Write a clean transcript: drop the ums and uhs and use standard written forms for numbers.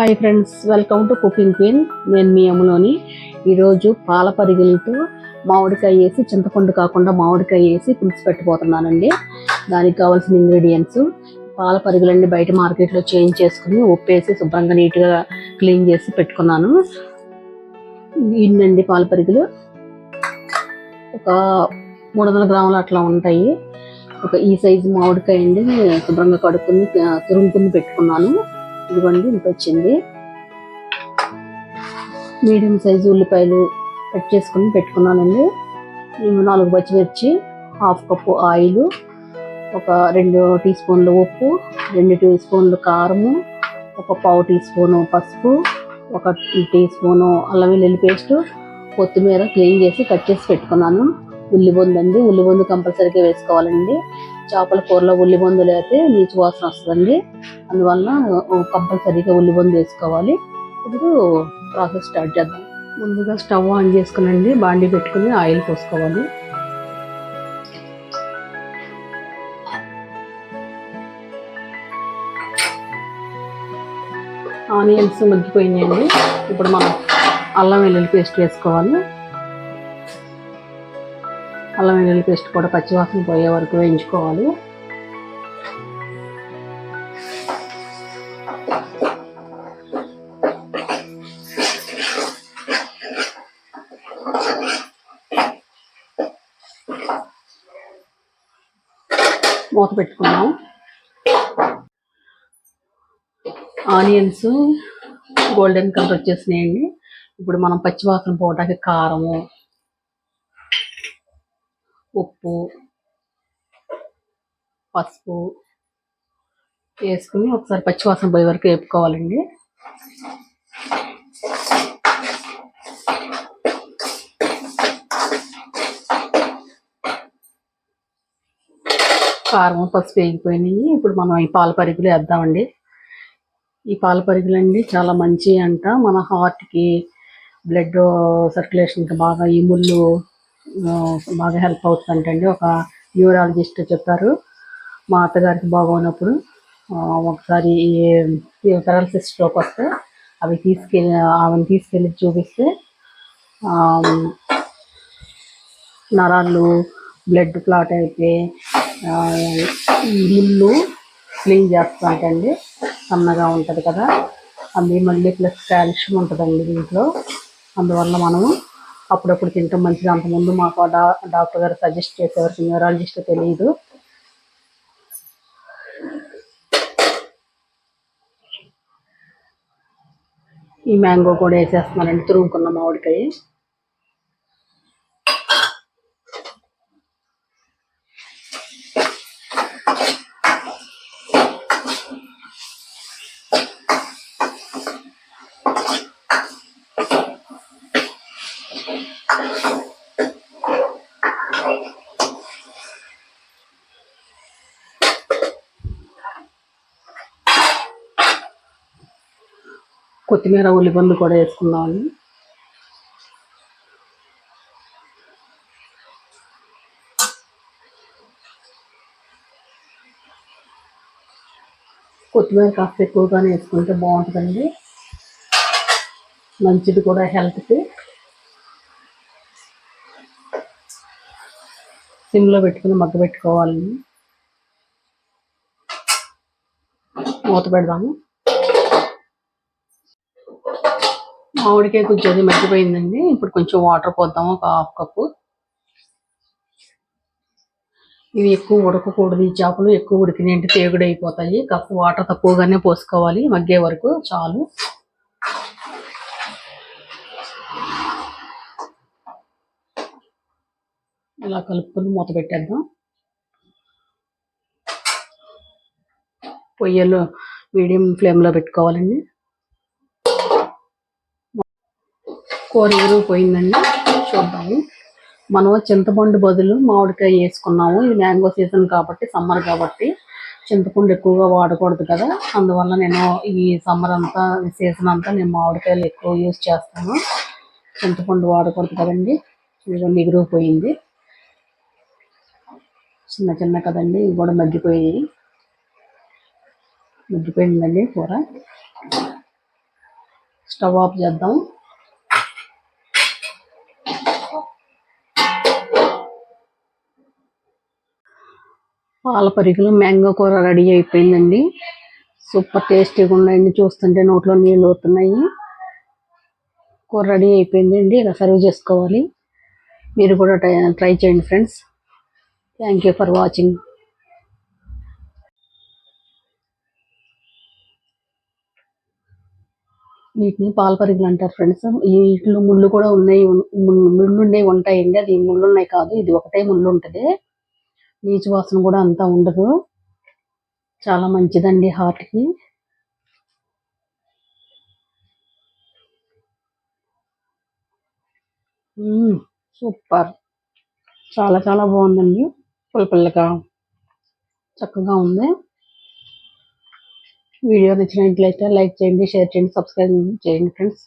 Hi friends, welcome to cooking queen. నేను మీ అమ్ములోని. ఈరోజు పాల పరిగిలతో మామిడికాయ వేసి, చింతపండు కాకుండా మామిడికాయ వేసి పులుసు పెట్టిపోతున్నానండి. దానికి కావాల్సిన ఇంగ్రీడియంట్స్: పాల పరిగిలండి బయట మార్కెట్లో చేంజ్ చేసుకుని ఉప్పేసి శుభ్రంగా నీట్గా క్లీన్ చేసి పెట్టుకున్నాను. ఇన్నండి పాల పరిగిలు, ఒక 300 గ్రాములు అట్లా ఉంటాయి. ఒక ఈ సైజు మామిడికాయ అండి, శుభ్రంగా కడుక్కుని తురుముకుని పెట్టుకున్నాను. ఇదిగోండి, ఇంత వచ్చింది. మీడియం సైజు ఉల్లిపాయలు కట్ చేసుకుని పెట్టుకున్నానండి. 4 పచ్చిమిర్చి, 1/2 కప్పు ఆయిల్, ఒక 2 టీ స్పూన్లు ఉప్పు, 2 టీ స్పూన్లు కారము, ఒక 1/2 టీ స్పూను పసుపు, ఒక టీ స్పూను అల్లం వెల్లుల్లి పేస్టు, కొత్తిమీర క్లీన్ చేసి కట్ చేసి పెట్టుకున్నాను. ఉల్లిబొందు అండి, ఉల్లిబొందు కంపల్సరీగా వేసుకోవాలండి. చేపల కూరలో ఉల్లిబొందు లేకపోతే నీచు వాసన వస్తుందండి. అందువల్ల కంపల్సరీగా ఉల్లిబొందు వేసుకోవాలి. ఇప్పుడు ప్రాసెస్ స్టార్ట్ చేద్దాం. ముందుగా స్టవ్ ఆన్ చేసుకునండి, బాండి పెట్టుకుని ఆయిల్ పోసుకోవాలి. ఆనియన్స్ మగ్గిపోయినాయండి. ఇప్పుడు మనం అల్లం వెల్లుల్లి పేస్ట్ వేసుకోవాలి. అల్లం వెల్లుల్లి పేస్ట్ కూడా పచ్చివాసన పోయే వరకు వేయించుకోవాలి. మూత పెట్టుకున్నాం. ఆనియన్స్ గోల్డెన్ కలర్ వచ్చేసినాయండి. ఇప్పుడు మనం పచ్చివాసన పోవడానికి కారము, ఉప్పు, పసుపు వేసుకుని ఒకసారి పచ్చివాసన పోయే వరకు వేపుకోవాలండి. కారం, పసుపు వేగిపోయినాయి. ఇప్పుడు మనం ఈ పాల పరిగులు వేద్దామండి. ఈ పాల పరిగులు అండి చాలా మంచి అంట. మన హార్ట్కి, బ్లడ్ సర్క్యులేషన్కి బాగా, ఈ ముళ్ళు బాగా హెల్ప్ అవుతుందంటండి. ఒక న్యూరాలజిస్ట్ చెప్పారు. మా అత్తగారికి బాగోనప్పుడు ఒకసారి పెరాలసిస్ స్ట్రోక్ వస్తే ఆమెను తీసుకెళ్ళి చూపిస్తే నరాలు బ్లడ్ క్లాట్ అయితే ముళ్ళు క్లీన్ చేస్తుంటండి. సన్నగా ఉంటుంది కదా, అది మళ్ళీ ప్లస్ కాల్షియం ఉంటుందండి దీంట్లో. అందువల్ల మనము అప్పుడప్పుడు తింటాం మంచిది. అంతకుముందు మాకు డాక్టర్ గారు సజెస్ట్ చేసేవారు, న్యూరాలజిస్ట్ తెలియదు. ఈ మ్యాంగో కూడా వేసేస్తున్నానండి, తురుముకున్న మామిడికాయ. కొత్తిమీర, ఉల్లిపండు కూడా వేసుకుందామండి. కొత్తిమీర కాస్త ఎక్కువగానే వేసుకుంటే బాగుంటుందండి, మంచిది కూడా హెల్త్కి. సిమ్లో పెట్టుకుని మగ్గ పెట్టుకోవాలండి. మూత పెడదాము. మామిడికాయ కొంచెం అది మగ్గిపోయిందండి. ఇప్పుడు కొంచెం వాటర్ పోద్దాము, ఒక 1/2 కప్పు. ఇవి ఎక్కువ ఉడకకూడదు, ఈ చేపలు ఎక్కువ ఉడికినాయంటే తేగుడు అయిపోతాయి. కాస్త వాటర్ తక్కువగానే పోసుకోవాలి, మగ్గే వరకు చాలు. ఇలా కలుపుకొని మూత పెట్టేద్దాం. పొయ్యిలో మీడియం ఫ్లేమ్లో పెట్టుకోవాలండి. కూర ఎగిరిపోయిందండి, చూద్దాము. మనం చింతపండు బదులు మామిడికాయ వేసుకున్నాము. ఇది మ్యాంగో సీజన్ కాబట్టి, సమ్మర్ కాబట్టి చింతపండు ఎక్కువగా వాడకూడదు కదా. అందువల్ల నేను ఈ సమ్మర్ అంతా, సీజన్ అంతా నేను మామిడికాయలు ఎక్కువ యూజ్ చేస్తాను. చింతపండు వాడకూడదు కదండి. ఇదిగోండి ఎగిరిపోయింది. చిన్న చిన్న కదండి, ఇవి కూడా మగ్గిపోయిందండి కూర. స్టవ్ ఆఫ్ చేద్దాం. పాల పరిగలు మ్యాంగో కూర రెడీ అయిపోయిందండి. సూపర్ టేస్టీగా ఉన్నాయండి. చూస్తుంటే నోట్లో నీళ్ళు అవుతున్నాయి. కూర రెడీ అయిపోయిందండి. ఇలా సర్వ్ చేసుకోవాలి. మీరు కూడా ట్రై చేయండి friends. Thank you for watching. వీటిని పాల పరిగలు అంటారు ఫ్రెండ్స్. వీటిలో ముళ్ళు కూడా ఉన్నాయి, ముళ్ళుండే ఉంటాయండి. అది ముళ్ళు ఉన్నాయి కాదు, ఇది ఒకటే ముళ్ళు ఉంటుంది. నీచు వాసన కూడా అంతా ఉండదు. చాలా మంచిదండి హార్ట్కి. సూపర్, చాలా చాలా బాగుందండి. పుల్లగా చక్కగా ఉంది. వీడియో నచ్చినట్లయితే లైక్ చేయండి, షేర్ చేయండి, సబ్స్క్రైబ్ చేయండి ఫ్రెండ్స్.